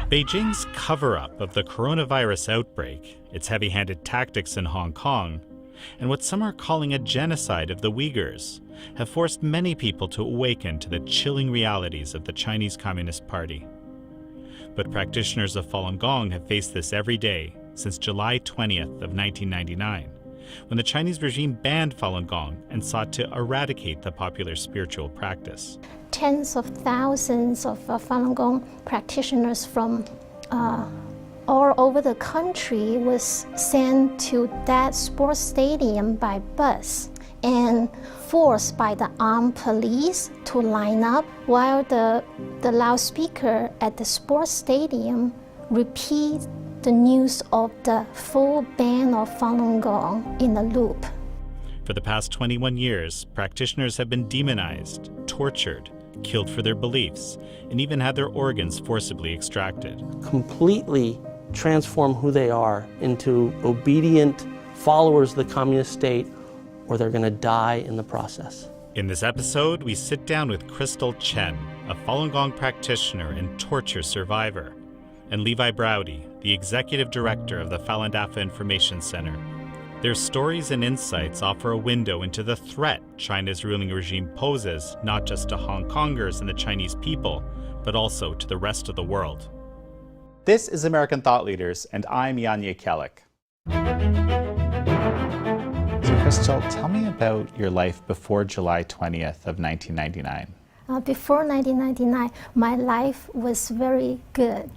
Beijing's cover-up of the coronavirus outbreak, its heavy-handed tactics in Hong Kong, and what some are calling a genocide of the Uyghurs, have forced many people to awaken to the chilling realities of the Chinese Communist Party. But practitioners of Falun Gong have faced this every day since July 20th of 1999, when the Chinese regime banned Falun Gong and sought to eradicate the popular spiritual practice. Tens of thousands of Falun Gong practitioners from all over the country was sent to that sports stadium by bus and forced by the armed police to line up while the loudspeaker at the sports stadium repeats the news of the full ban of Falun Gong in a loop. For the past 21 years, practitioners have been demonized, tortured, killed for their beliefs, and even had their organs forcibly extracted. Completely transform who they are into obedient followers of the communist state, or they're going to die in the process. In this episode, we sit down with Crystal Chen, a Falun Gong practitioner and torture survivor, and Levi Browdy, the executive director of the Falun Dafa Information Center. Their stories and insights offer a window into the threat China's ruling regime poses, not just to Hong Kongers and the Chinese people, but also to the rest of the world. This is American Thought Leaders, and I'm Yanya Kellick. So Crystal, tell me about your life before July 20th of 1999. Before 1999, my life was very good.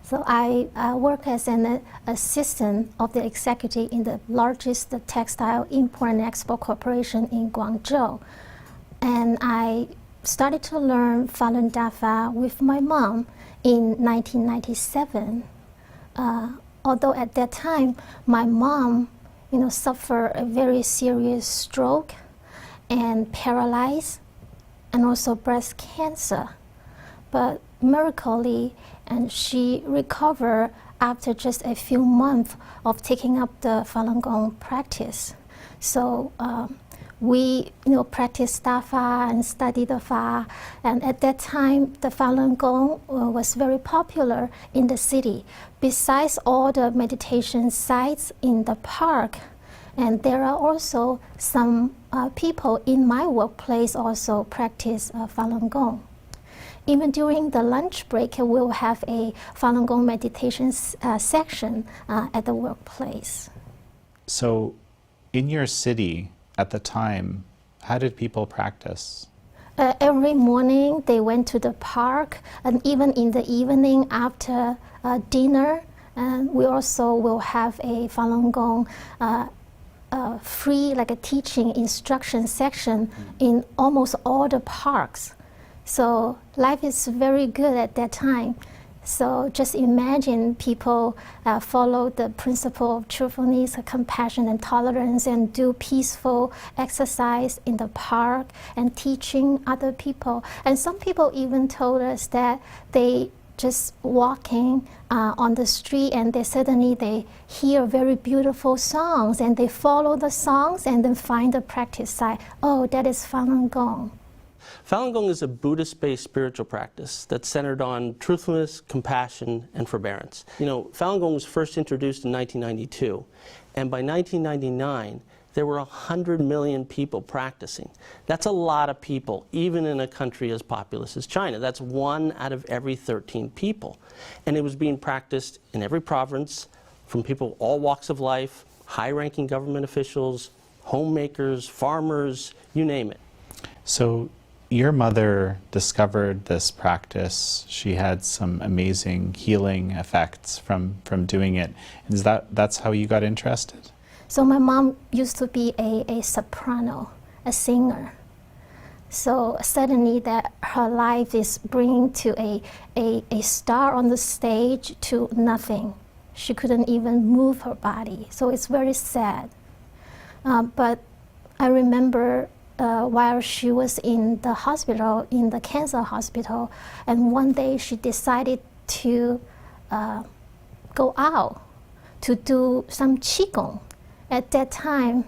So I work as an assistant of the executive in the largest textile import and export corporation in Guangzhou. And I started to learn Falun Dafa with my mom in 1997. Although at that time, my mom suffered a very serious stroke and paralyzed, and also breast cancer. But miraculously, and she recovered after just a few months of taking up the Falun Gong practice. So we practiced Dafa and studied the Fa, and at that time the Falun Gong was very popular in the city. Besides all the meditation sites in the park, and there are also some people in my workplace also practice Falun Gong. Even during the lunch break, we'll have a Falun Gong meditation section at the workplace. So in your city at the time, how did people practice? Every morning they went to the park, and even in the evening after dinner, and we also will have a Falun Gong free, like a teaching instruction section in almost all the parks. So life is very good at that time. So just imagine people follow the principle of truthfulness, compassion, and tolerance, and do peaceful exercise in the park and teaching other people. And some people even told us that they just walking on the street and they hear very beautiful songs and they follow the songs and then find the practice site. Oh, that is Falun Gong. Falun Gong is a Buddhist-based spiritual practice that's centered on truthfulness, compassion, and forbearance. Falun Gong was first introduced in 1992, and by 1999, there were 100 million people practicing. That's a lot of people, even in a country as populous as China. That's 1 out of every 13 people. And it was being practiced in every province, from people all walks of life, high-ranking government officials, homemakers, farmers, you name it. So your mother discovered this practice. She had some amazing healing effects from doing it. Is that's how you got interested? So my mom used to be a soprano, a singer. So suddenly that her life is bringing to a star on the stage to nothing. She couldn't even move her body. So it's very sad. But I remember while she was in the hospital, in the cancer hospital, and one day she decided to go out to do some Qigong. At that time,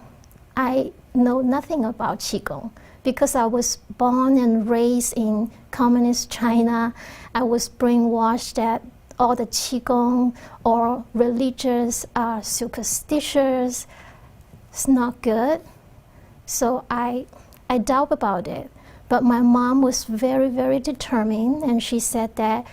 I know nothing about Qigong because I was born and raised in communist China. I was brainwashed that all the qigong or religious superstitious. It's not good. So I doubt about it. But my mom was very, very determined, and she said that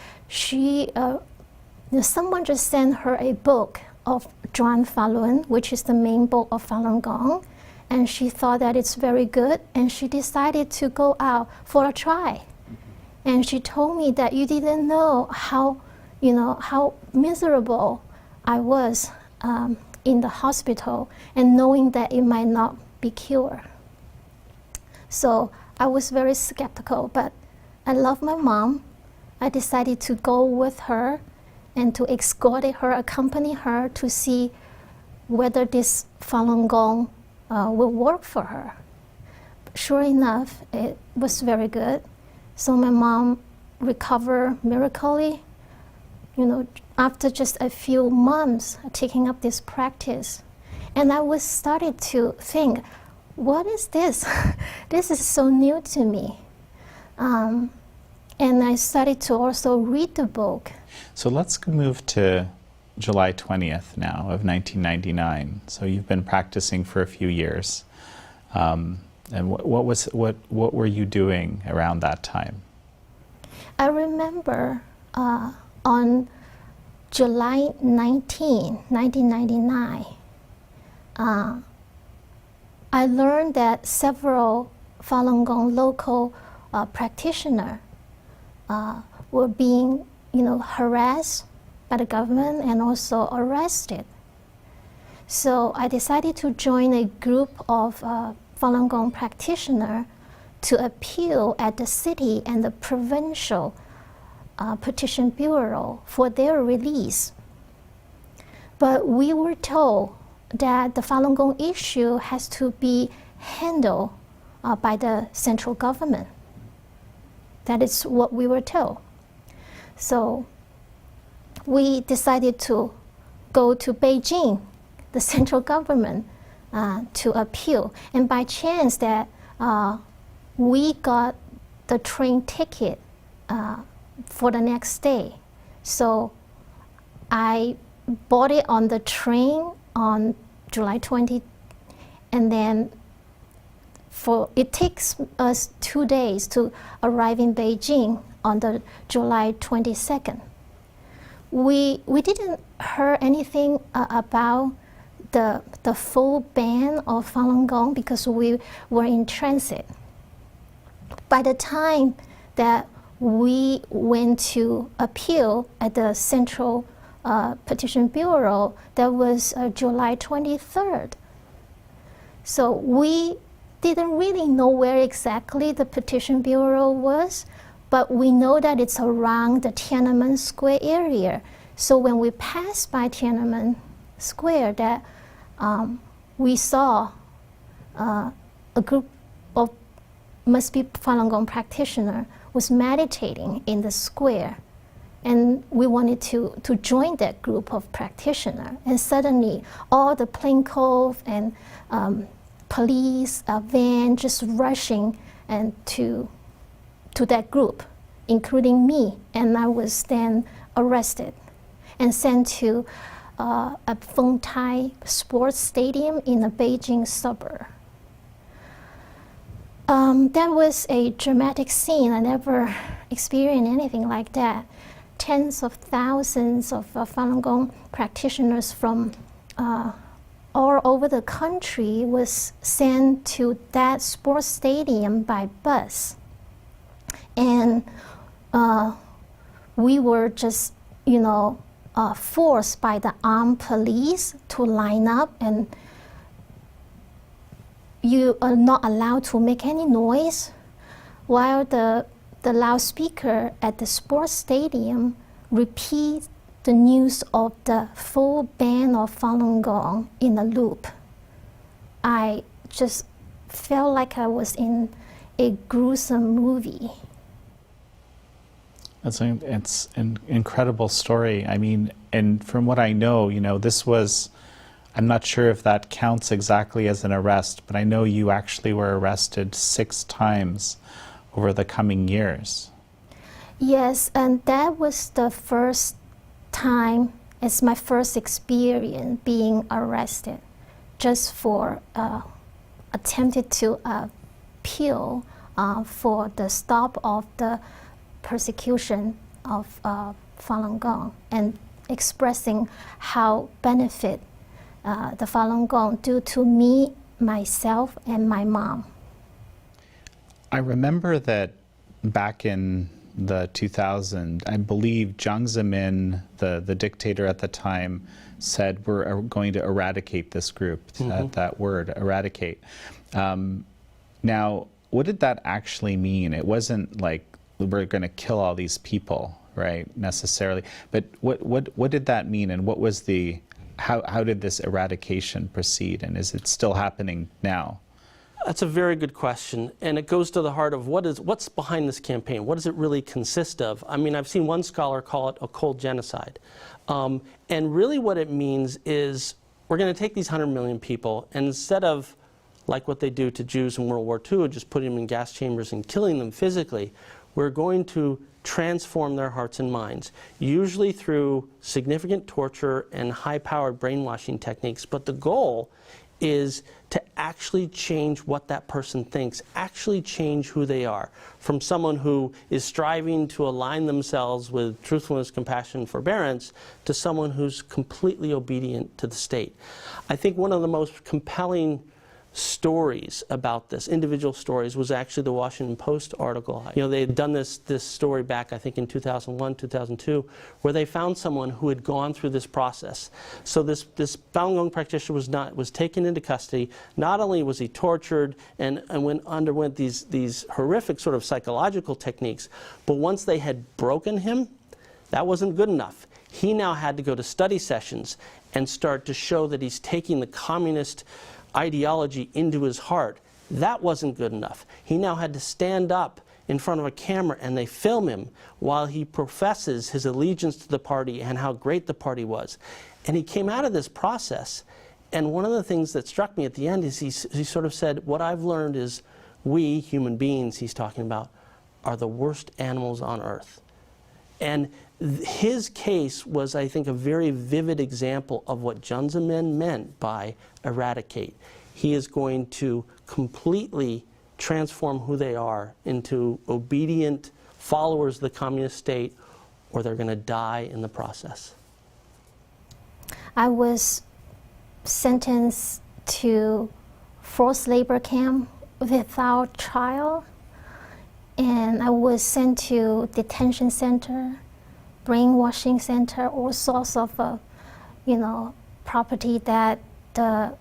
someone just sent her a book of Zhuan Falun, which is the main book of Falun Gong, and she thought that it's very good, and she decided to go out for a try. And she told me that you didn't know how miserable I was in the hospital, and knowing that it might not be cured. So I was very skeptical, but I love my mom. I decided to go with her and to escort her, accompany her to see whether this Falun Gong will work for her. Sure enough, it was very good. So my mom recovered miraculously, after just a few months taking up this practice. And I was started to think, what is this? This is so new to me. And I started to also read the book. So let's move to July 20th now of 1999. So you've been practicing for a few years. And what were you doing around that time? I remember on July 19, 1999, I learned that several Falun Gong local practitioners were being, harassed by the government and also arrested. So I decided to join a group of Falun Gong practitioners to appeal at the city and the provincial petition bureau for their release. But we were told that the Falun Gong issue has to be handled by the central government. That is what we were told. So we decided to go to Beijing, the central government, to appeal. And by chance that we got the train ticket for the next day. So I bought it on the train on July 20, and then it takes us 2 days to arrive in Beijing on the July 22nd. We didn't hear anything about the full ban of Falun Gong because we were in transit. By the time that we went to appeal at the Central Petition Bureau, that was July 23rd. So we didn't really know where exactly the Petition Bureau was, but we know that it's around the Tiananmen Square area. So when we passed by Tiananmen Square, that we saw a group of must be Falun Gong practitioner was meditating in the square, and we wanted to join that group of practitioners. And suddenly, all the plainclothes and police van just rushing and to that group, including me, and I was then arrested and sent to a Feng Tai sports stadium in a Beijing suburb. That was a dramatic scene. I never experienced anything like that. Tens of thousands of Falun Gong practitioners from all over the country was sent to that sports stadium by bus. And we were just, forced by the armed police to line up, and you are not allowed to make any noise, while the loudspeaker at the sports stadium repeats the news of the full ban of Falun Gong in a loop. I just felt like I was in a gruesome movie. It's an incredible story. I mean, and from what I know, this was, I'm not sure if that counts exactly as an arrest, but I know you actually were arrested 6 times over the coming years. Yes, and that was the first time, it's my first experience being arrested just for attempted to appeal for the stop of the persecution of Falun Gong and expressing how benefit the Falun Gong do to me, myself, and my mom. I remember that back in the 2000, I believe Jiang Zemin, the dictator at the time, said we're going to eradicate this group, that word, eradicate. Now, what did that actually mean? It wasn't like we're going to kill all these people, right, necessarily. But what did that mean, and what was the, how did this eradication proceed, and is it still happening now? That's a very good question, and it goes to the heart of what's behind this campaign. What does it really consist of? I mean, I've seen one scholar call it a cold genocide. And really what it means is we're going to take these 100 million people, and instead of, like what they do to Jews in World War II, just putting them in gas chambers and killing them physically, we're going to transform their hearts and minds, usually through significant torture and high-powered brainwashing techniques. But the goal is to actually change what that person thinks, actually change who they are, from someone who is striving to align themselves with truthfulness, compassion, forbearance, to someone who's completely obedient to the state. I think one of the most compelling stories about this, individual stories, was actually the Washington Post article. You know, they had done this story back, I think, in 2001, 2002, where they found someone who had gone through this process. So this Falun Gong practitioner was taken into custody. Not only was he tortured and underwent these horrific sort of psychological techniques, but once they had broken him, that wasn't good enough. He now had to go to study sessions and start to show that he's taking the communist ideology into his heart. That wasn't good enough. He now had to stand up in front of a camera and they film him while he professes his allegiance to the party and how great the party was. And he came out of this process, and one of the things that struck me at the end is he sort of said, what I've learned is we, human beings, he's talking about, are the worst animals on earth. And his case was, I think, a very vivid example of what Jiang Zemin meant by eradicate. He is going to completely transform who they are into obedient followers of the communist state, or they're going to die in the process. I was sentenced to forced labor camp without trial, and I was sent to detention center, brainwashing center, all sorts of, property that the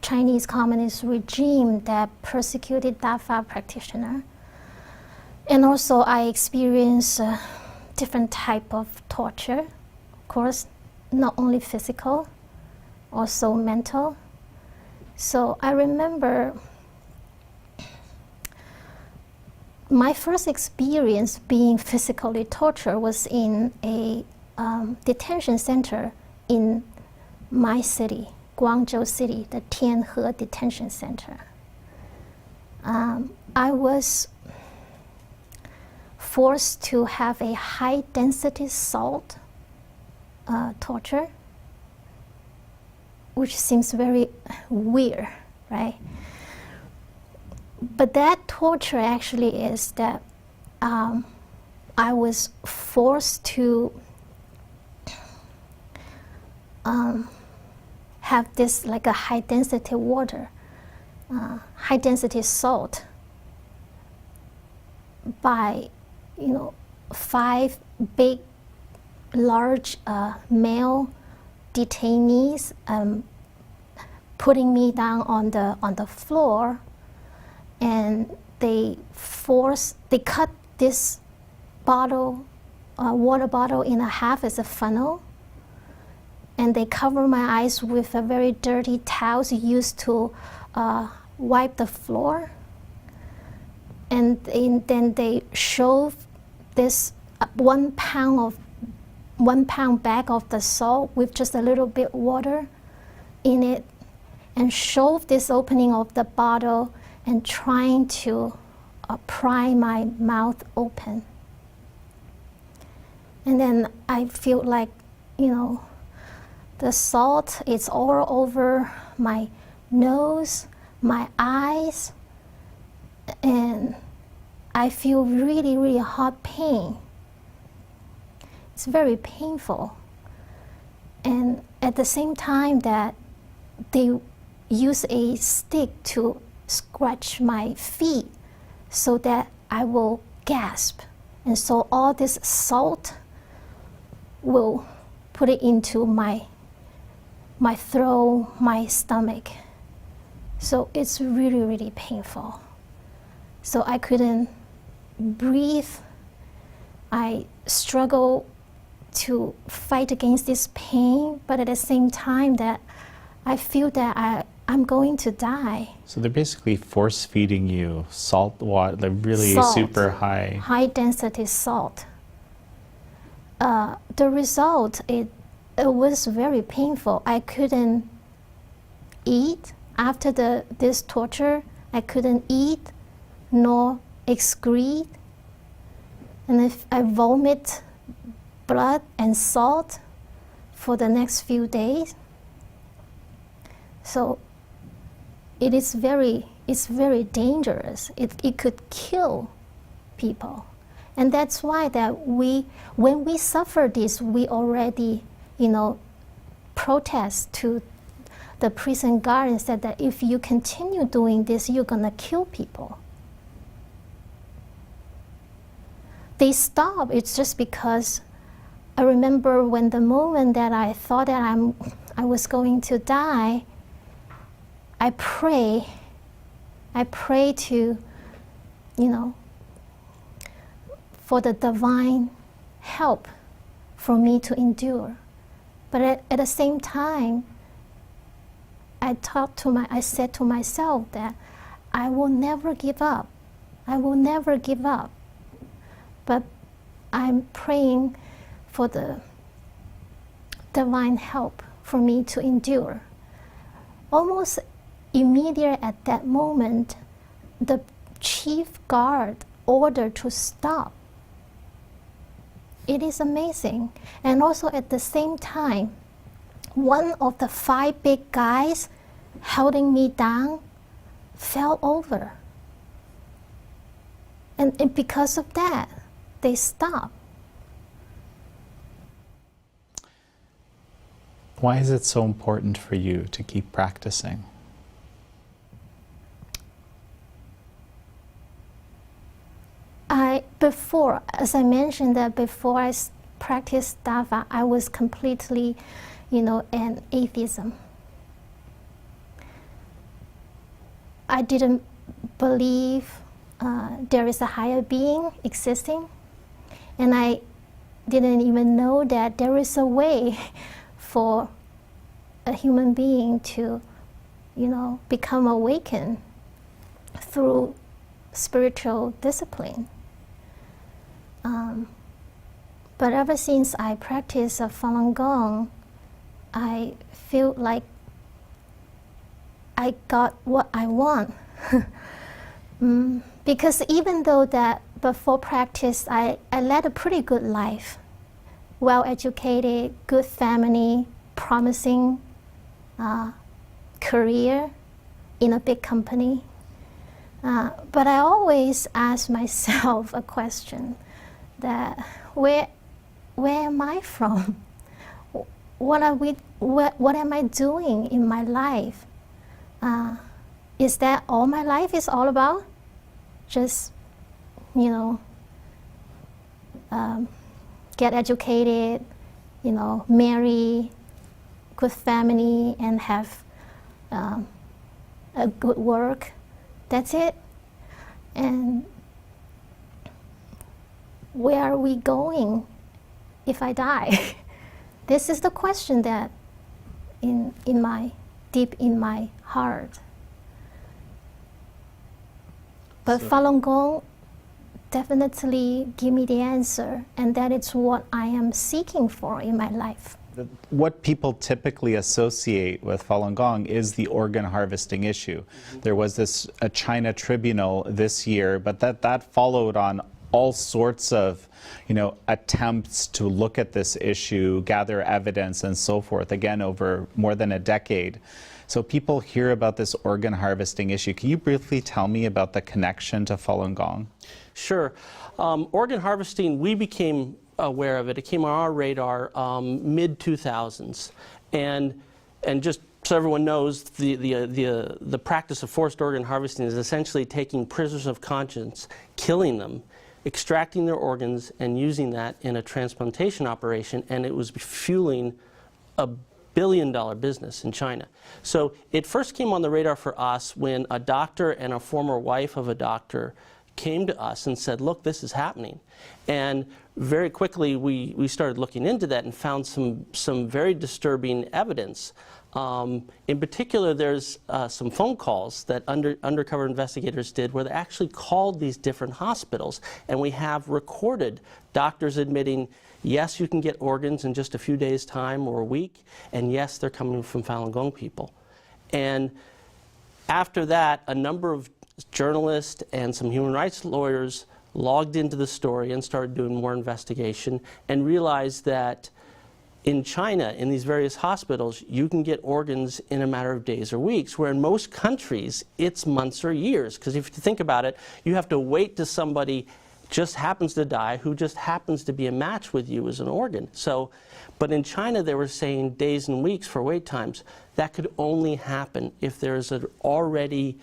Chinese Communist regime that persecuted Dafa practitioner. And also I experienced different type of torture, of course, not only physical, also mental. So I remember my first experience being physically tortured was in a detention center in my city, Guangzhou City, the Tianhe Detention Center. I was forced to have a high-density salt torture, which seems very weird, right? But that torture actually is that I was forced to have this like a high-density water, high-density salt by, 5 big, large male detainees putting me down on the floor, and they cut this bottle, water bottle in half as a funnel, and they cover my eyes with a very dirty towels used to wipe the floor. And then they shove this 1 pound bag of the salt with just a little bit water in it, and shove this opening of the bottle and trying to pry my mouth open. And then I feel like the salt is all over my nose, my eyes, and I feel really, really hot pain. It's very painful. And at the same time that they use a stick to scratch my feet so that I will gasp. And so all this salt will put it into my throat, my stomach. So it's really, really painful. So I couldn't breathe. I struggle to fight against this pain, but at the same time that I feel that I'm going to die. So they're basically force feeding you salt water, like really Salt, super high density salt. The result, it was very painful. I couldn't eat after this torture. I couldn't eat nor excrete. And if I vomit blood and salt for the next few days. So it's very dangerous. It could kill people. And that's why that when we suffer this, we already, protest to the prison guard and said that if you continue doing this, you're gonna kill people. They stop. It's just because I remember when the moment that I thought that I was going to die, I pray to, for the divine help for me to endure. But at the same time, I said to myself that I will never give up. I will never give up. But I'm praying for the divine help for me to endure. Almost immediate at that moment, the chief guard ordered to stop. It is amazing. And also at the same time, one of the 5 big guys holding me down fell over. And because of that, they stopped. Why is it so important for you to keep practicing? As I mentioned, that before I practiced Dava, I was completely, an atheism. I didn't believe there is a higher being existing, and I didn't even know that there is a way for a human being to, become awakened through spiritual discipline. But ever since I practiced Falun Gong, I feel like I got what I want. Because even though that before practice, I led a pretty good life, well-educated, good family, promising career in a big company. But I always ask myself a question that where am I from? What am I doing in my life? Is that all my life is all about? Just, get educated, marry, good family, and have a good work. That's it. And where are we going if I die? This is the question that deep in my heart. But Falun Gong definitely give me the answer, and that is what I am seeking for in my life. What people typically associate with Falun Gong is the organ harvesting issue. There was a China tribunal this year, but that followed on all sorts of, attempts to look at this issue, gather evidence, and so forth, again, over more than a decade. So people hear about this organ harvesting issue. Can you briefly tell me about the connection to Falun Gong? Sure. Organ harvesting, we became aware of it. It came on our radar mid-2000s. And just so everyone knows, the practice of forced organ harvesting is essentially taking prisoners of conscience, killing them, extracting their organs, and using that in a transplantation operation, and it was fueling a billion-dollar business in China. So it first came on the radar for us when a doctor and a former wife of a doctor came to us and said, look, this is happening. And very quickly we started looking into that and found some very disturbing evidence. In particular, there's some phone calls that undercover investigators did where they actually called these different hospitals, and we have recorded doctors admitting, yes, you can get organs in just a few days' time or a week, and yes, they're coming from Falun Gong people. And after that, a number of journalists and some human rights lawyers logged into the story and started doing more investigation and realized that in China, in these various hospitals, you can get organs in a matter of days or weeks, where in most countries, it's months or years. Because if you think about it, you have to wait till somebody just happens to die, who just happens to be a match with you as an organ. So, but in China, they were saying days and weeks for wait times. That could only happen if there's an already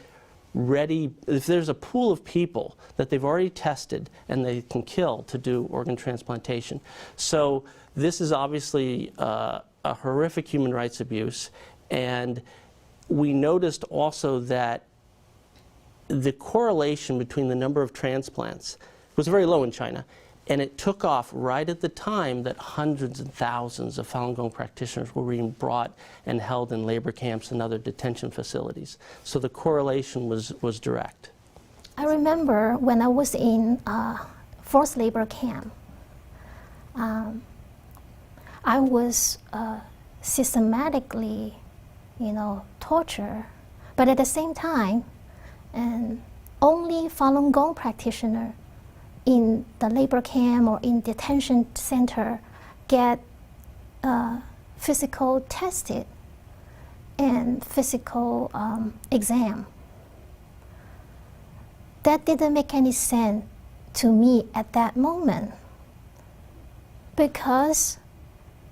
ready, if there's a pool of people that they've already tested and they can kill to do organ transplantation. So this is obviously a horrific human rights abuse, and we noticed also that the correlation between the number of transplants was very low in China, and it took off right at the time that hundreds and thousands of Falun Gong practitioners were being brought and held in labor camps and other detention facilities. So the correlation was direct. I remember when I was in forced labor camp, I was systematically, tortured, but at the same time, and only Falun Gong practitioner in the labor camp or in detention center get physical tested and physical exam. That didn't make any sense to me at that moment, because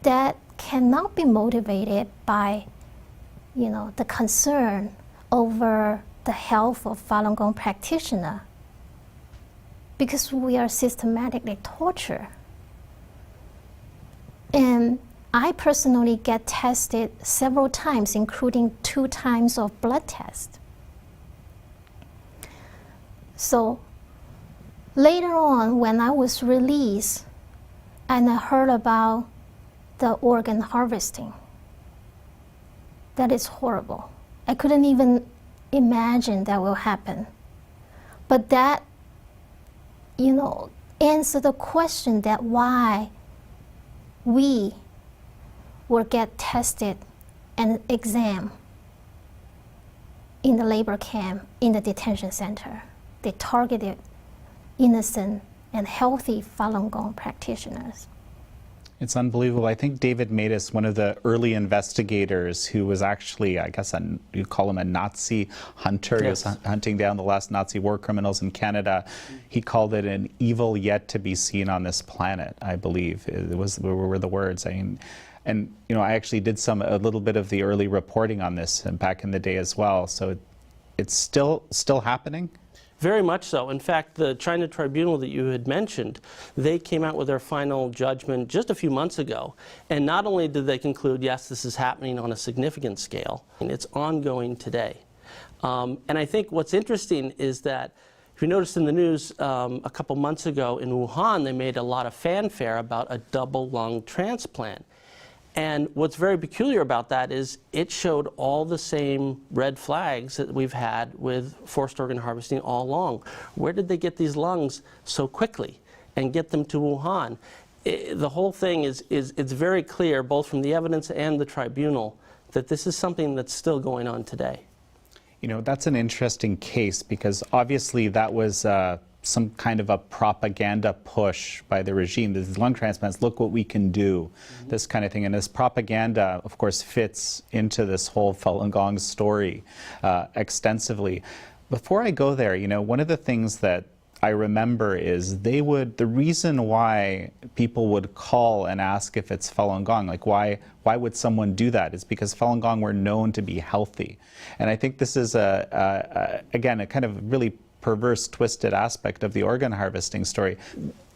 that cannot be motivated by, the concern over the health of Falun Gong practitioner, because we are systematically tortured. And I personally get tested several times, including 2 times of blood test. So later on, when I was released and I heard about the organ harvesting, that is horrible. I couldn't even imagine that will happen. But that, answer the question that why we will get tested and examined in the labor camp, in the detention center. They targeted innocent and healthy Falun Gong practitioners. It's unbelievable. I think David Matus, one of the early investigators who was actually, I guess, you call him a Nazi hunter, yes. He was hunting down the last Nazi war criminals in Canada. He called it an evil yet to be seen on this planet, I believe. Were the words. And I actually did a little bit of the early reporting on this back in the day as well. So it's still happening? Very much so. In fact, the China tribunal that you had mentioned, they came out with their final judgment just a few months ago. And not only did they conclude, yes, this is happening on a significant scale, and it's ongoing today. And I think what's interesting is that, if you noticed in the news a couple months ago in Wuhan, they made a lot of fanfare about a double lung transplant. And what's very peculiar about that is it showed all the same red flags that we've had with forced organ harvesting all along. Where did they get these lungs so quickly and get them to Wuhan? The whole thing it's very clear, both from the evidence and the tribunal, that this is something that's still going on today. That's an interesting case, because obviously that was some kind of a propaganda push by the regime. These lung transplants, look what we can do, this kind of thing. And this propaganda, of course, fits into this whole Falun Gong story extensively. Before I go there, you know, one of the things that I remember is the reason why people would call and ask if it's Falun Gong, like why would someone do that, is because Falun Gong were known to be healthy. And I think this is, again, a kind of really perverse, twisted aspect of the organ harvesting story.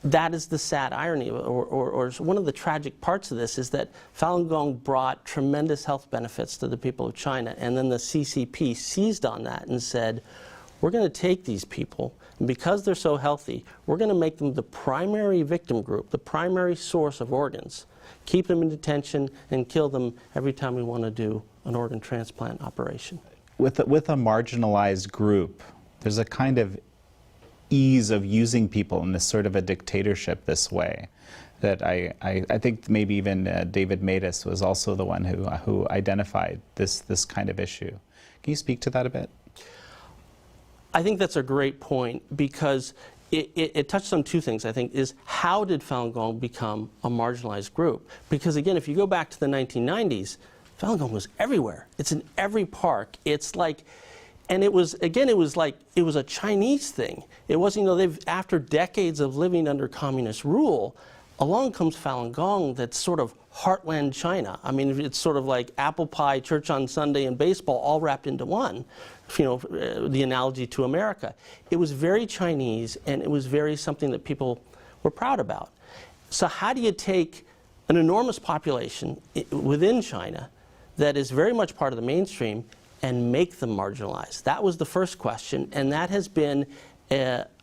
That is the sad irony, or one of the tragic parts of this, is that Falun Gong brought tremendous health benefits to the people of China, and then the CCP seized on that and said, we're going to take these people, and because they're so healthy, we're going to make them the primary victim group, the primary source of organs, keep them in detention, and kill them every time we want to do an organ transplant operation. With a marginalized group, there's a kind of ease of using people in this sort of a dictatorship this way that I think maybe even David Matus was also the one who identified this kind of issue. Can you speak to that a bit? I think that's a great point, because it touched on two things, I think, is how did Falun Gong become a marginalized group? Because again, if you go back to the 1990s, Falun Gong was everywhere. It's in every park. It's like, and it was a Chinese thing. It wasn't, you know, after decades of living under communist rule, along comes Falun Gong that's sort of heartland China. I mean, it's sort of like apple pie, church on Sunday, and baseball all wrapped into one. You know, the analogy to America. It was very Chinese, and it was very something that people were proud about. So how do you take an enormous population within China that is very much part of the mainstream and make them marginalized? That was the first question, and that has been,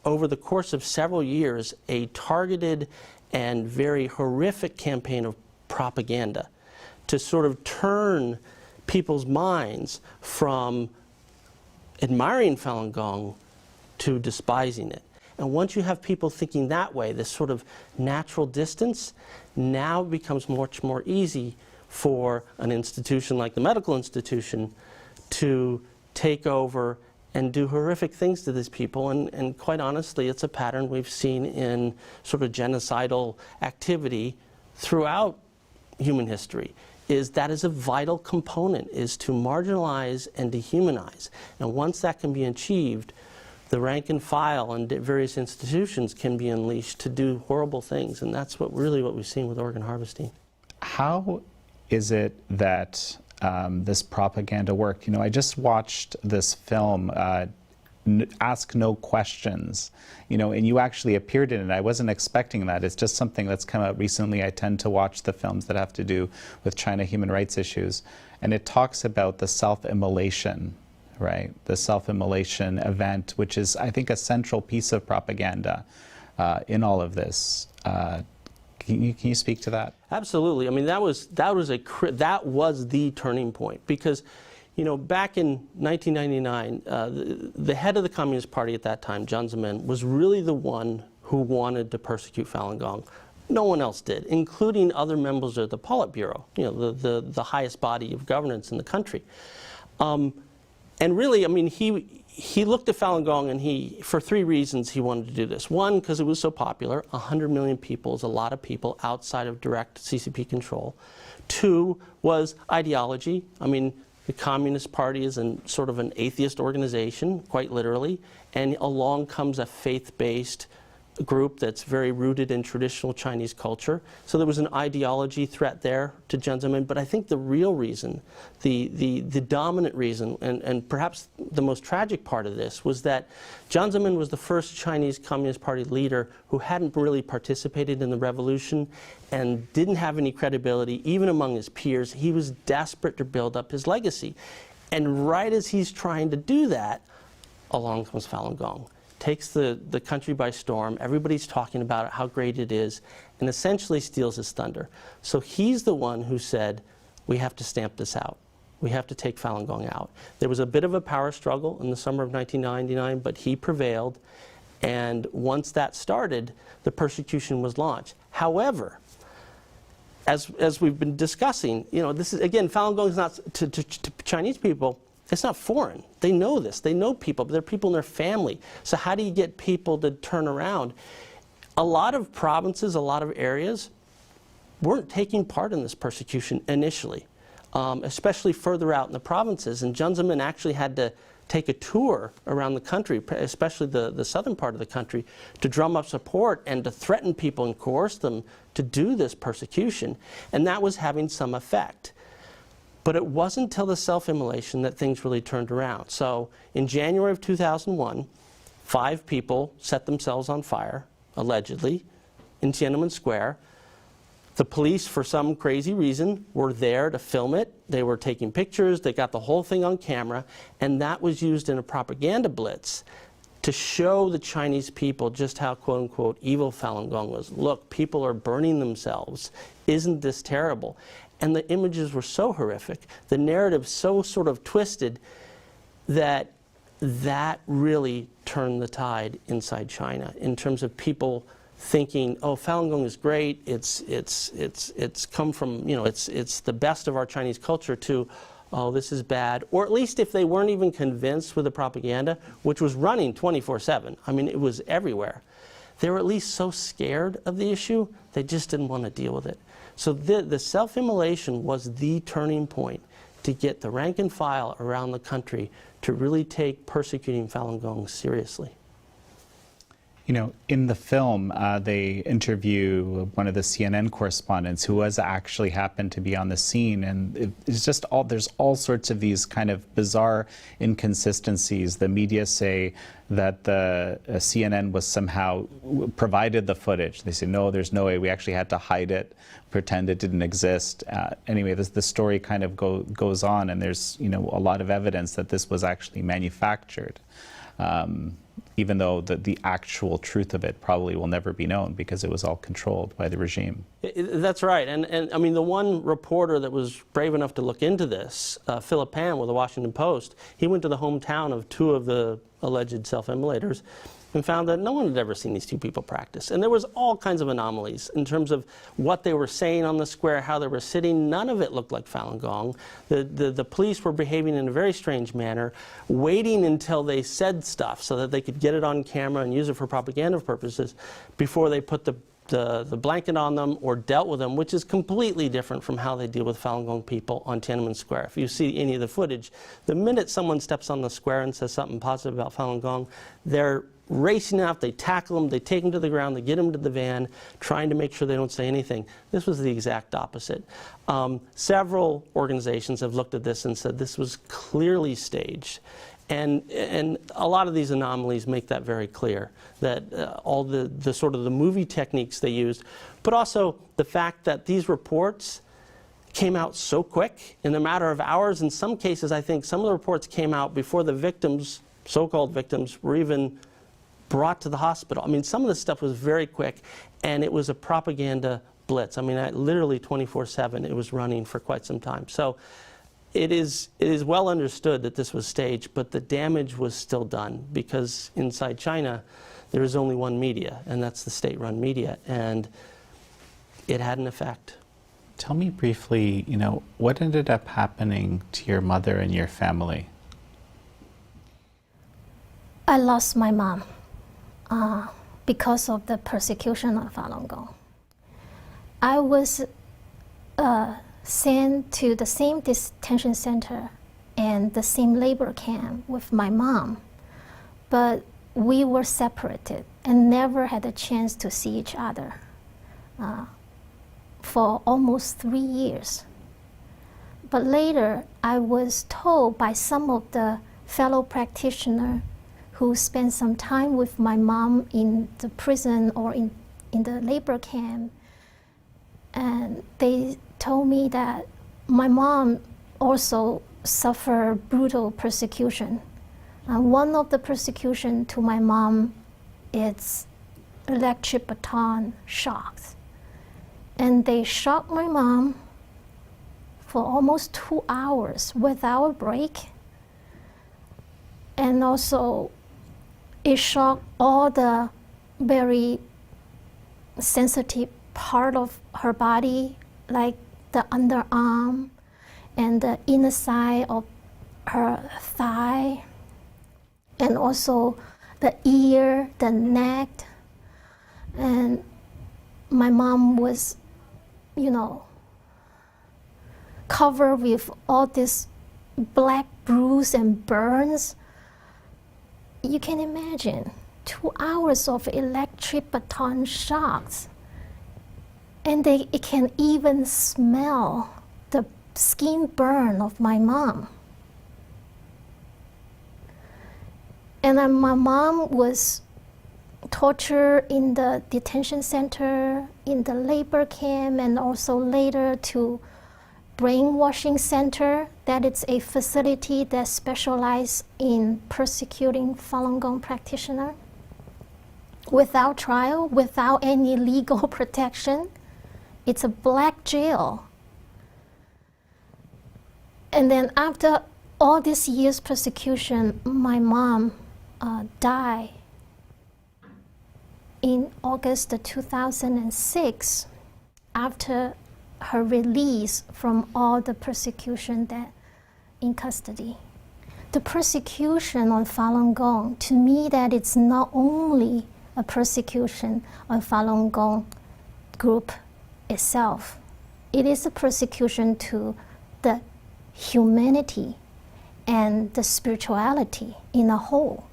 over the course of several years, a targeted and very horrific campaign of propaganda to sort of turn people's minds from admiring Falun Gong to despising it. And once you have people thinking that way, this sort of natural distance, now it becomes much more easy for an institution like the medical institution to take over and do horrific things to these people. And quite honestly, it's a pattern we've seen in sort of genocidal activity throughout human history. That is a vital component, is to marginalize and dehumanize. And once that can be achieved, the rank and file and various institutions can be unleashed to do horrible things. And that's really what we've seen with organ harvesting. How is it that this propaganda worked? You know, I just watched this film, Ask No Questions, you know, and you actually appeared in it. I wasn't expecting that. It's just something that's come out recently. I tend to watch the films that have to do with China human rights issues, and it talks about the self-immolation, right? The self-immolation event, which is, I think, a central piece of propaganda in all of this. Can you speak to that? Absolutely. I mean, that was the turning point, because, you know, back in 1999, the head of the Communist Party at that time, Jiang Zemin, was really the one who wanted to persecute Falun Gong. No one else did, including other members of the Politburo, you know, the highest body of governance in the country. And really, I mean, he looked at Falun Gong, and for three reasons he wanted to do this. One, because it was so popular. 100 million people is a lot of people outside of direct CCP control. Two was ideology. I mean, the Communist Party is sort of an atheist organization, quite literally, and along comes a faith-based group that's very rooted in traditional Chinese culture. So there was an ideology threat there to Jiang Zemin, but I think the real reason, the dominant reason, and perhaps the most tragic part of this, was that Jiang Zemin was the first Chinese Communist Party leader who hadn't really participated in the revolution and didn't have any credibility, even among his peers. He was desperate to build up his legacy. And right as he's trying to do that, along comes Falun Gong. Takes the country by storm. Everybody's talking about it, how great it is, and essentially steals his thunder. So he's the one who said, we have to stamp this out. We have to take Falun Gong out. There was a bit of a power struggle in the summer of 1999, but he prevailed. And once that started, the persecution was launched. However, as we've been discussing, you know, this is, again, Falun Gong is not, to Chinese people, It's not foreign. They know this. They know people. They're people in their family. So how do you get people to turn around? A lot of provinces, a lot of areas weren't taking part in this persecution initially, especially further out in the provinces. And Jiang Zemin actually had to take a tour around the country, especially the southern part of the country, to drum up support and to threaten people and coerce them to do this persecution. And that was having some effect. But it wasn't until the self-immolation that things really turned around. So in January of 2001, 5 people set themselves on fire, allegedly, in Tiananmen Square. The police, for some crazy reason, were there to film it. They were taking pictures. They got the whole thing on camera. And that was used in a propaganda blitz to show the Chinese people just how, quote unquote, evil Falun Gong was. Look, people are burning themselves. Isn't this terrible? And the images were so horrific, the narrative so sort of twisted, that really turned the tide inside China in terms of people thinking, oh, Falun Gong is great, it's come from, you know, it's the best of our Chinese culture, to, oh, this is bad. Or at least if they weren't even convinced with the propaganda, which was running 24/7. I mean, it was everywhere. They were at least so scared of the issue, they just didn't want to deal with it. So the self-immolation was the turning point to get the rank and file around the country to really take persecuting Falun Gong seriously. You know, in the film, they interview one of the CNN correspondents who actually happened to be on the scene, and it's just there's all sorts of these kind of bizarre inconsistencies. The media say that the CNN was somehow provided the footage. They say, no, there's no way. We actually had to hide it, pretend it didn't exist. Anyway, the story kind of goes on, and there's, you know, a lot of evidence that this was actually manufactured. Even though the actual truth of it probably will never be known because it was all controlled by the regime. That's right. And I mean, the one reporter that was brave enough to look into this, Philip Pan with the Washington Post, he went to the hometown of 2 of the alleged self-immolators and found that no one had ever seen these 2 people practice. And there was all kinds of anomalies in terms of what they were saying on the square, how they were sitting. None of it looked like Falun Gong. The police were behaving in a very strange manner, waiting until they said stuff so that they could get it on camera and use it for propaganda purposes before they put the blanket on them or dealt with them, which is completely different from how they deal with Falun Gong people on Tiananmen Square. If you see any of the footage, the minute someone steps on the square and says something positive about Falun Gong, they're racing out, they tackle them, they take them to the ground, they get them to the van, trying to make sure they don't say anything. This was the exact opposite. Several organizations have looked at this and said this was clearly staged. And a lot of these anomalies make that very clear, that all the sort of the movie techniques they used, but also the fact that these reports came out so quick in a matter of hours. In some cases, I think some of the reports came out before the victims, so-called victims, were even brought to the hospital. I mean, some of this stuff was very quick, and it was a propaganda blitz. I mean, literally 24/7, it was running for quite some time. So it is well understood that this was staged, but the damage was still done because inside China, there is only one media, and that's the state-run media, and it had an effect. Tell me briefly, you know, what ended up happening to your mother and your family? I lost my mom because of the persecution of Falun Gong. I was sent to the same detention center and the same labor camp with my mom, but we were separated and never had a chance to see each other for almost 3 years. But later, I was told by some of the fellow practitioners who spent some time with my mom in the prison or in the labor camp, and they told me that my mom also suffered brutal persecution. One of the persecution to my mom is electric baton shocks. And they shocked my mom for almost 2 hours without a break. And also, it shocked all the very sensitive part of her body, like the underarm and the inner side of her thigh, and also the ear, the neck. And my mom was, covered with all this black bruise and burns. You can imagine 2 hours of electric baton shocks. And it can even smell the skin burn of my mom. And then my mom was tortured in the detention center, in the labor camp, and also later to brainwashing center. That is a facility that specializes in persecuting Falun Gong practitioners without trial, without any legal protection. It's a black jail. And then after all these years persecution, my mom died in August of 2006 after her release from all the persecution that in custody. The persecution on Falun Gong, to me, that it's not only a persecution on Falun Gong group itself. It is a persecution to the humanity and the spirituality in a whole.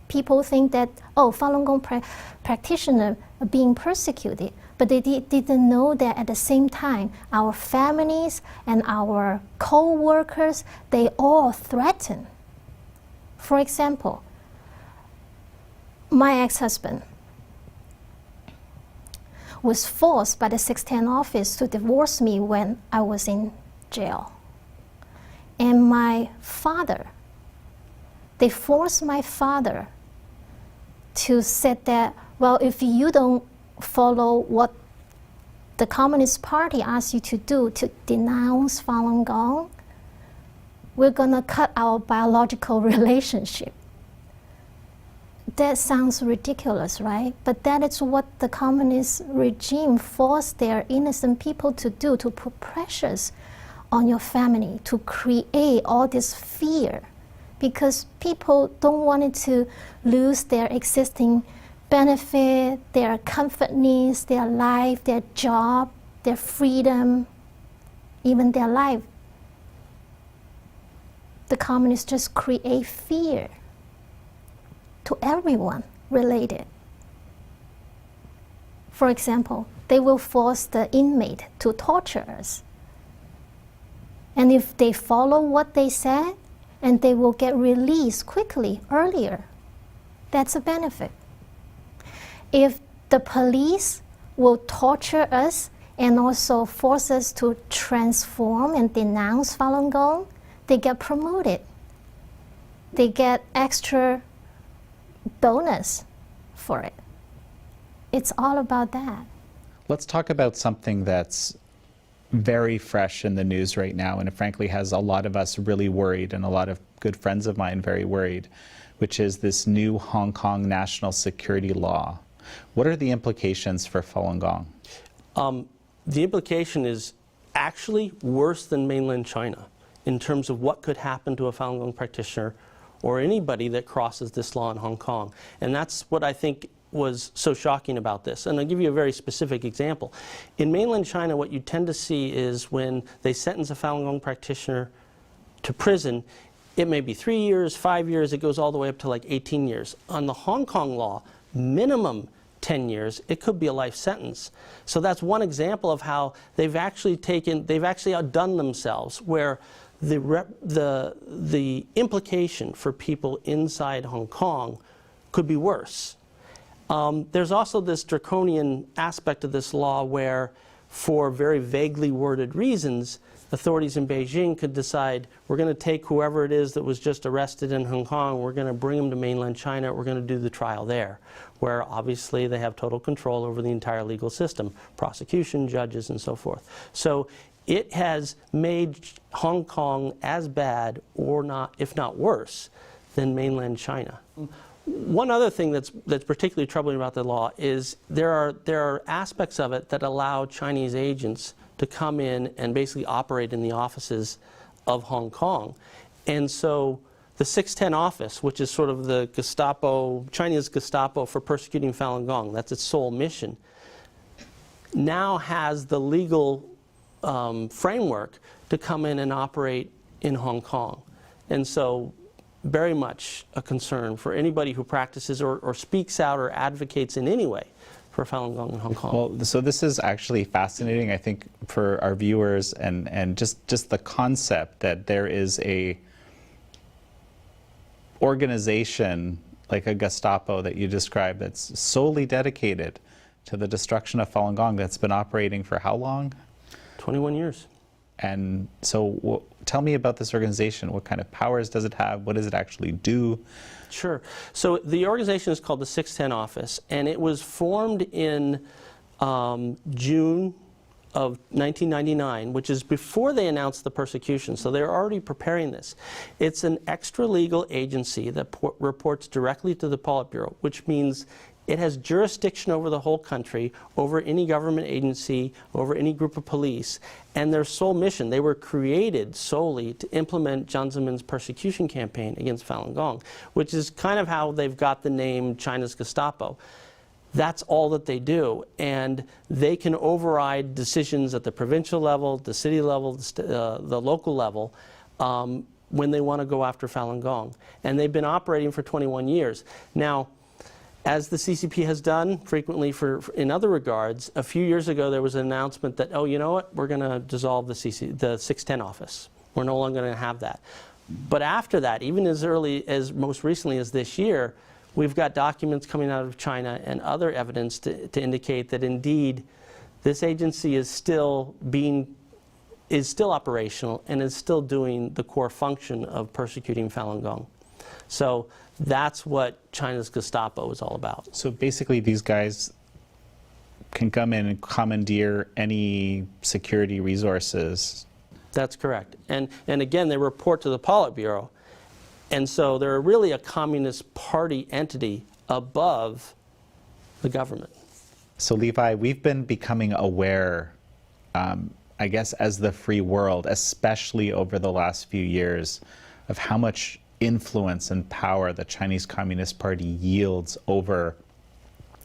People think that, Falun Gong practitioners are being persecuted, but they didn't know that at the same time, our families and our co-workers, they all threaten. For example, my ex-husband was forced by the 610 office to divorce me when I was in jail. And my father, they forced my father to say that, well, if you don't follow what the Communist Party asks you to do, to denounce Falun Gong, we're gonna cut our biological relationship. That sounds ridiculous, right? But that is what the communist regime forced their innocent people to do, to put pressures on your family, to create all this fear, because people don't want to lose their existing benefit, their comfort needs, their life, their job, their freedom, even their life. The communists just create fear to everyone related. For example, they will force the inmate to torture us. And if they follow what they said, and they will get released quickly, earlier, that's a benefit. If the police will torture us and also force us to transform and denounce Falun Gong, they get promoted. They get extra bonus for it. It's all about that. Let's talk about something that's very fresh in the news right now, and it frankly has a lot of us really worried, and a lot of good friends of mine very worried, which is this new Hong Kong national security law. What are the implications for Falun Gong? The implication is actually worse than mainland China in terms of what could happen to a Falun Gong practitioner or anybody that crosses this law in Hong Kong. And that's what I think was so shocking about this. And I'll give you a very specific example. In mainland China, what you tend to see is when they sentence a Falun Gong practitioner to prison, it may be 3 years, 5 years, it goes all the way up to like 18 years. On the Hong Kong law, minimum 10 years, it could be a life sentence. So that's one example of how they've actually outdone themselves, where the implication for people inside Hong Kong could be worse. There's also this draconian aspect of this law where, for very vaguely worded reasons, authorities in Beijing could decide, we're going to take whoever it is that was just arrested in Hong Kong, we're going to bring them to mainland China, we're going to do the trial there, where obviously they have total control over the entire legal system, prosecution, judges, and so forth. So it has made Hong Kong as bad, or not, if not worse, than mainland China. One other thing that's particularly troubling about the law is there are aspects of it that allow Chinese agents to come in and basically operate in the offices of Hong Kong. And so the 610 office, which is sort of the Gestapo, China's Gestapo for persecuting Falun Gong, that's its sole mission, now has the legal framework to come in and operate in Hong Kong. And so very much a concern for anybody who practices or speaks out or advocates in any way for Falun Gong in Hong Kong. Well, so this is actually fascinating, I think, for our viewers, and just the concept that there is a organization like a Gestapo that you described that's solely dedicated to the destruction of Falun Gong that's been operating for how long? 21 years. And so tell me about this organization. What kind of powers does it have? What does it actually do? Sure. So the organization is called the 610 Office, and it was formed in June of 1999, which is before they announced the persecution. So they're already preparing this. It's an extra-legal agency that reports directly to the Politburo, which means it has jurisdiction over the whole country, over any government agency, over any group of police, and their sole mission, they were created solely to implement Jiang Zemin's persecution campaign against Falun Gong, which is kind of how they've got the name China's Gestapo. That's all that they do, and they can override decisions at the provincial level, the city level, the local level, when they want to go after Falun Gong. And they've been operating for 21 years. Now, as the CCP has done frequently in other regards, a few years ago there was an announcement that, oh, you know what, we're going to dissolve the 610 office. We're no longer going to have that. But after that, even as early as most recently as this year, we've got documents coming out of China and other evidence to indicate that indeed this agency is still operational and is still doing the core function of persecuting Falun Gong. So that's what China's Gestapo is all about. So basically these guys can come in and commandeer any security resources. That's correct. And again, they report to the Politburo. And so they're really a Communist Party entity above the government. So Levi, we've been becoming aware, I guess, as the free world, especially over the last few years, of how much influence and power the Chinese Communist Party yields over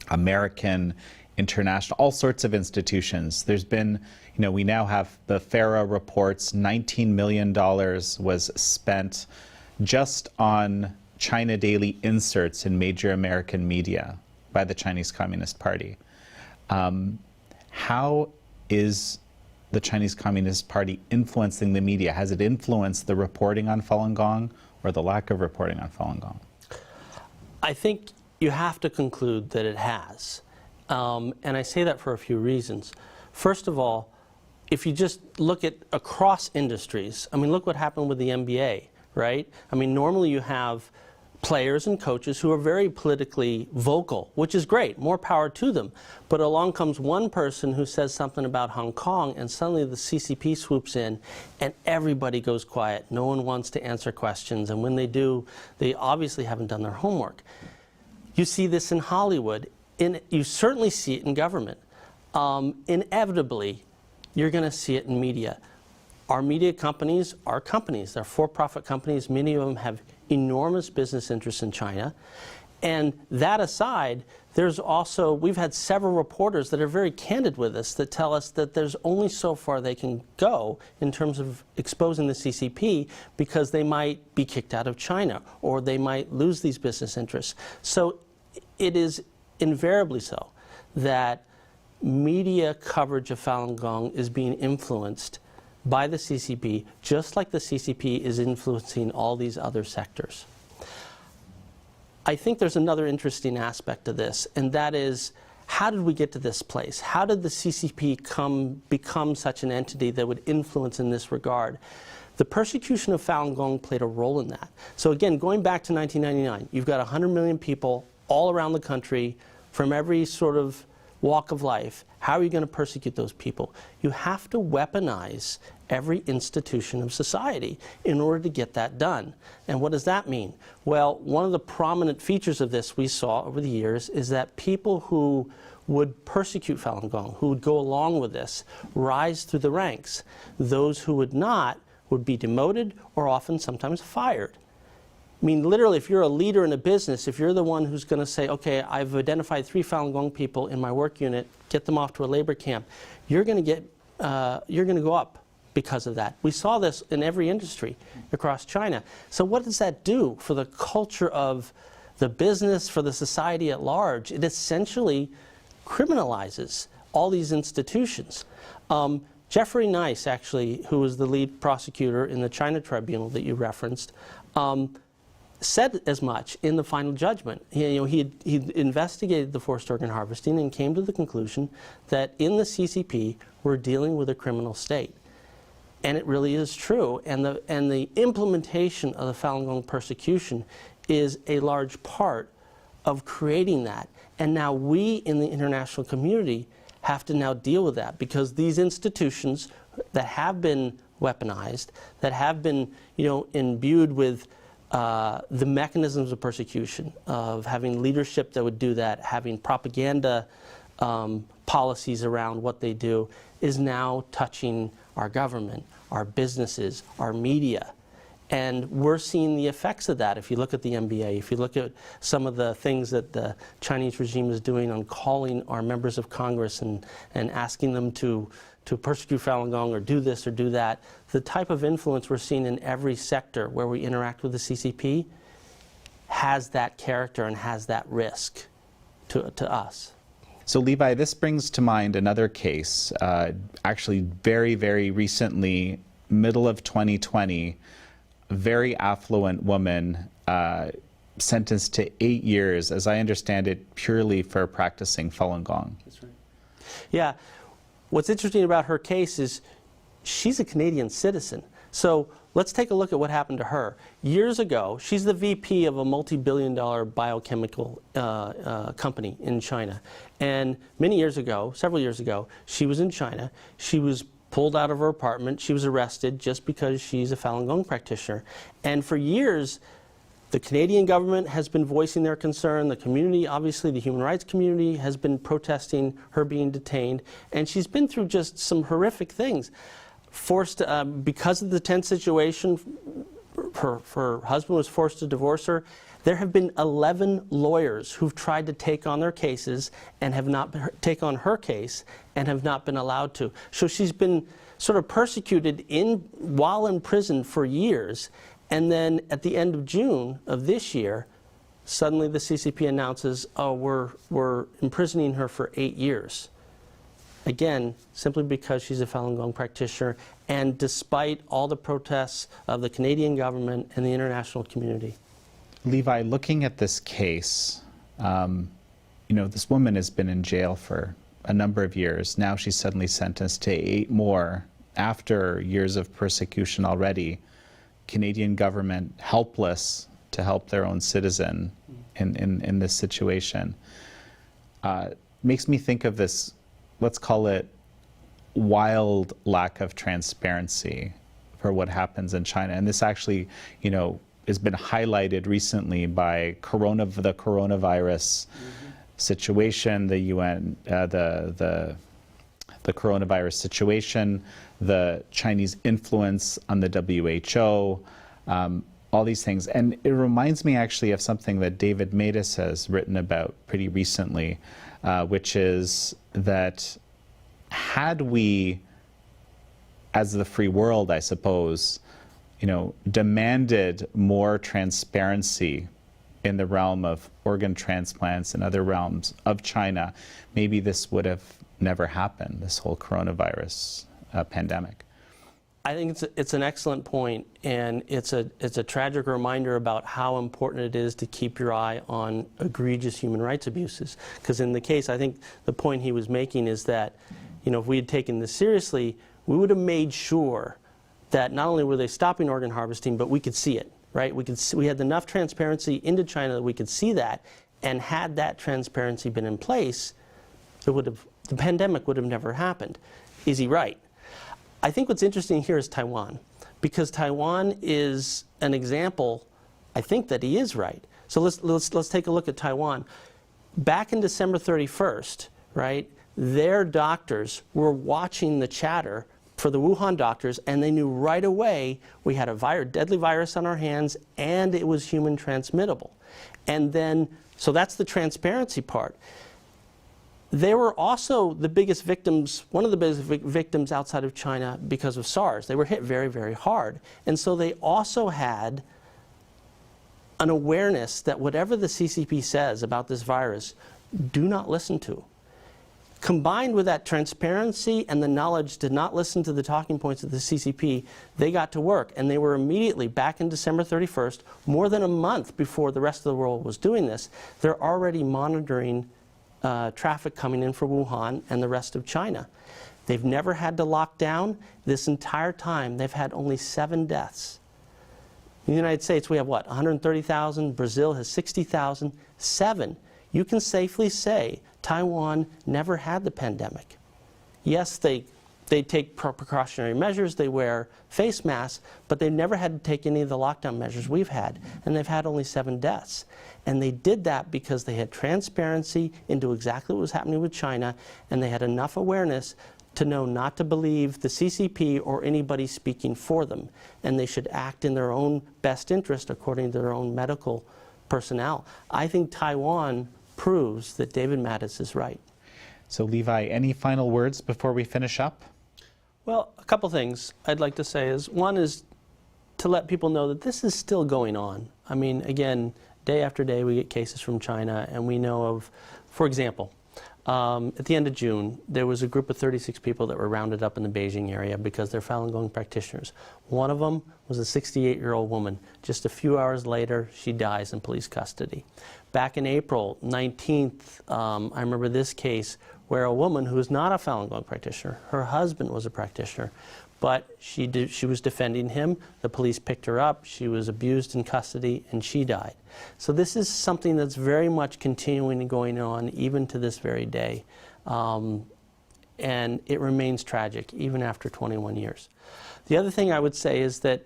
American, international, all sorts of institutions. There's been, you know, we now have the FARA reports, $19 million was spent just on China Daily inserts in major American media by the Chinese Communist Party. How is the Chinese Communist Party influencing the media? Has it influenced the reporting on Falun Gong or the lack of reporting on Falun Gong? I think you have to conclude that it has. And I say that for a few reasons. First of all, if you just look at across industries, I mean, look what happened with the NBA, right? I mean, normally you have players and coaches who are very politically vocal, which is great, more power to them. But along comes one person who says something about Hong Kong, and suddenly the CCP swoops in, and everybody goes quiet. No one wants to answer questions, and when they do, they obviously haven't done their homework. You see this in Hollywood. You certainly see it in government. Inevitably, you're going to see it in media. Our media companies are companies. They're for-profit companies. Many of them have enormous business interests in China. And that aside, there's also, we've had several reporters that are very candid with us that tell us that there's only so far they can go in terms of exposing the CCP because they might be kicked out of China or they might lose these business interests. So it is invariably so that media coverage of Falun Gong is being influenced by the CCP, just like the CCP is influencing all these other sectors. I think there's another interesting aspect to this, and that is, how did we get to this place? How did the CCP become such an entity that would influence in this regard? The persecution of Falun Gong played a role in that. So again, going back to 1999, you've got 100 million people all around the country from every sort of walk of life. How are you going to persecute those people? You have to weaponize every institution of society in order to get that done. And what does that mean? Well, one of the prominent features of this we saw over the years is that people who would persecute Falun Gong, who would go along with this, rise through the ranks. Those who would not would be demoted or often sometimes fired. I mean, literally, if you're a leader in a business, if you're the one who's going to say, okay, I've identified 3 Falun Gong people in my work unit, get them off to a labor camp, you're going to go up because of that. We saw this in every industry across China. So what does that do for the culture of the business, for the society at large? It essentially criminalizes all these institutions. Jeffrey Nice, actually, who was the lead prosecutor in the China tribunal that you referenced, said as much in the final judgment. He investigated the forced organ harvesting and came to the conclusion that in the CCP we're dealing with a criminal state. And it really is true. And the implementation of the Falun Gong persecution is a large part of creating that. And now we in the international community have to now deal with that, because these institutions that have been weaponized, that have been imbued with the mechanisms of persecution, of having leadership that would do that, having propaganda policies around what they do, is now touching our government, our businesses, our media. And we're seeing the effects of that. If you look at the NBA, if you look at some of the things that the Chinese regime is doing on calling our members of Congress and asking them to persecute Falun Gong or do this or do that, the type of influence we're seeing in every sector where we interact with the CCP has that character and has that risk to us. So Levi, this brings to mind another case, actually very, very recently, middle of 2020, a very affluent woman sentenced to 8 years, as I understand it, purely for practicing Falun Gong. That's right. Yeah. What's interesting about her case is she's a Canadian citizen. So let's take a look at what happened to her. Years ago, she's the VP of a multi-billion-dollar biochemical company in China. And many years ago, several years ago, she was in China. She was pulled out of her apartment. She was arrested just because she's a Falun Gong practitioner. And for years, the Canadian government has been voicing their concern. The community, obviously the human rights community, has been protesting her being detained. And she's been through just some horrific things. Forced, because of the tense situation, her husband was forced to divorce her. There have been 11 lawyers who've tried to take on their cases and have not take on her case and have not been allowed to. So she's been sort of persecuted while in prison for years. And then at the end of June of this year, suddenly the CCP announces, oh, we're imprisoning her for 8 years. Again, simply because she's a Falun Gong practitioner, and despite all the protests of the Canadian government and the international community. Levi, looking at this case, this woman has been in jail for a number of years. Now she's suddenly sentenced to 8 more after years of persecution already. Canadian government helpless to help their own citizen in this situation. Makes me think of this, let's call it wild lack of transparency for what happens in China. And this actually, has been highlighted recently by the coronavirus situation, the UN, the coronavirus situation, the Chinese influence on the WHO, all these things. And it reminds me actually of something that David Matus has written about pretty recently, which is that had we, as the free world, I suppose, demanded more transparency in the realm of organ transplants and other realms of China, maybe this would have never happened, this whole coronavirus pandemic. I think it's an excellent point, and it's a tragic reminder about how important it is to keep your eye on egregious human rights abuses. Because in the case, I think the point he was making is that, if we had taken this seriously, we would have made sure that not only were they stopping organ harvesting, but we could see it, right? We had enough transparency into China that we could see that, and had that transparency been in place, the pandemic would have never happened. Is he right? I think what's interesting here is Taiwan, because Taiwan is an example, I think, that he is right. So let's take a look at Taiwan. Back in December 31st, right, their doctors were watching the chatter for the Wuhan doctors, and they knew right away we had a deadly virus on our hands and it was human transmittable. And then, so that's the transparency part. They were also the biggest victims, one of the biggest victims outside of China because of SARS. They were hit very, very hard. And so they also had an awareness that whatever the CCP says about this virus, do not listen to. Combined with that transparency and the knowledge to not listen to the talking points of the CCP, they got to work. And they were immediately, back in December 31st, more than a month before the rest of the world was doing this, they're already monitoring traffic coming in from Wuhan and the rest of China. They've never had to lock down. This entire time, they've had only 7 deaths. In the United States, we have what, 130,000? Brazil has 60,000. 7. You can safely say Taiwan never had the pandemic. Yes, they take precautionary measures, they wear face masks, but they've never had to take any of the lockdown measures we've had, and they've had only 7 deaths. And they did that because they had transparency into exactly what was happening with China, and they had enough awareness to know not to believe the CCP or anybody speaking for them, and they should act in their own best interest according to their own medical personnel. I think Taiwan proves that David Mattes is right. So Levi, any final words before we finish up? Well, a couple things I'd like to say is, one is to let people know that this is still going on. I mean, again, day after day we get cases from China, and we know of, for example, at the end of June, there was a group of 36 people that were rounded up in the Beijing area because they're Falun Gong practitioners. One of them was a 68-year-old woman. Just a few hours later, she dies in police custody. Back in April 19th, I remember this case where a woman who was not a Falun Gong practitioner, her husband was a practitioner, but she was defending him. The police picked her up. She was abused in custody, and she died. So this is something that's very much continuing and going on even to this very day. And it remains tragic, even after 21 years. The other thing I would say is that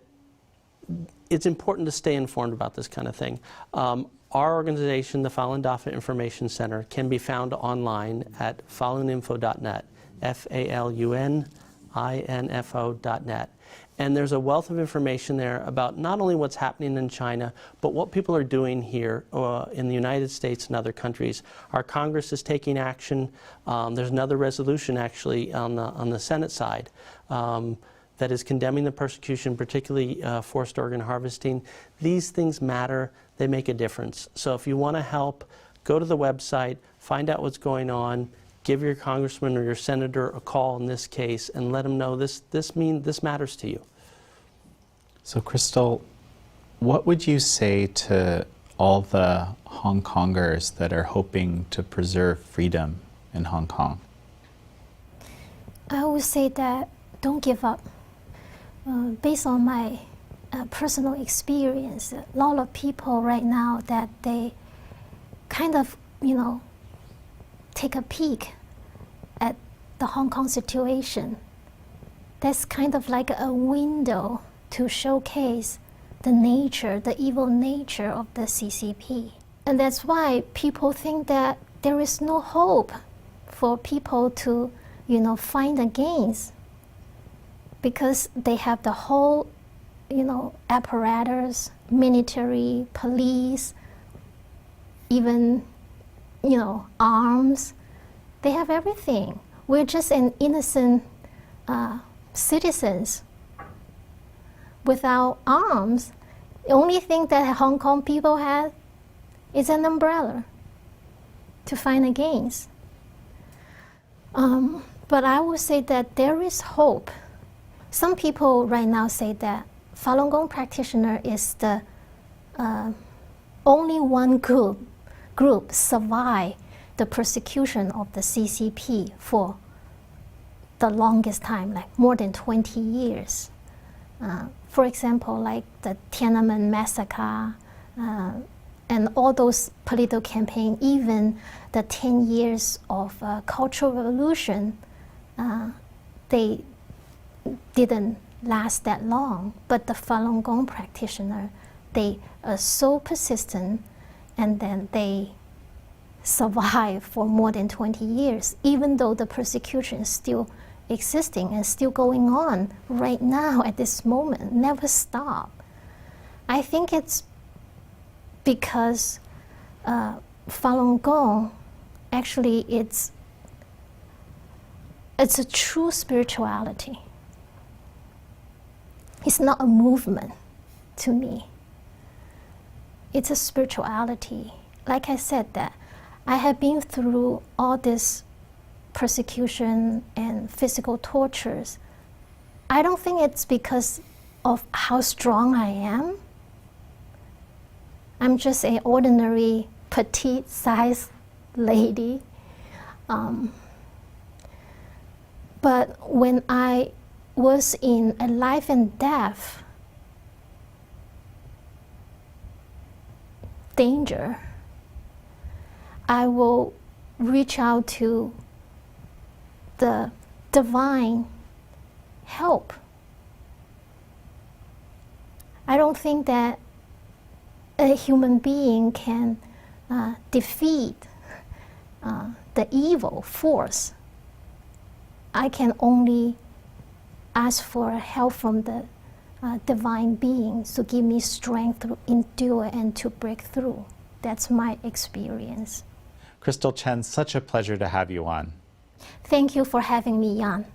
it's important to stay informed about this kind of thing. Our organization, the Falun Dafa Information Center, can be found online at faluninfo.net, faluninfo.net. And there's a wealth of information there about not only what's happening in China, but what people are doing here in the United States and other countries. Our Congress is taking action. There's another resolution actually on the Senate side that is condemning the persecution, particularly forced organ harvesting. These things matter. They make a difference. So if you want to help, go to the website, find out what's going on, give your congressman or your senator a call in this case, and let them know this matters to you. So Crystal, what would you say to all the Hong Kongers that are hoping to preserve freedom in Hong Kong? I would say that don't give up. Based on my personal experience, a lot of people right now that they kind of, take a peek at the Hong Kong situation. That's kind of like a window to showcase the evil nature of the CCP. And that's why people think that there is no hope for people to, find the gains, because they have the whole, apparatus, military, police, even, arms. They have everything. We're just an innocent citizens without arms. The only thing that Hong Kong people have is an umbrella to fight against. But I would say that there is hope. Some people right now say that Falun Gong practitioner is the only one group survive the persecution of the CCP for the longest time, like more than 20 years. For example, like the Tiananmen massacre and all those political campaigns, even the 10 years of Cultural Revolution, they didn't last that long. But the Falun Gong practitioner, they are so persistent, and then they survive for more than 20 years, even though the persecution is still, existing and still going on right now at this moment, never stop. I think it's because Falun Gong, actually it's a true spirituality. It's not a movement to me. It's a spirituality. Like I said, that I have been through all this persecution and physical tortures. I don't think it's because of how strong I am. I'm just an ordinary petite sized lady. But when I was in a life and death danger, I will reach out to the divine help. I don't think that a human being can defeat the evil force. I can only ask for help from the divine beings to give me strength to endure and to break through. That's my experience. Crystal Chen, such a pleasure to have you on. Thank you for having me, Jan.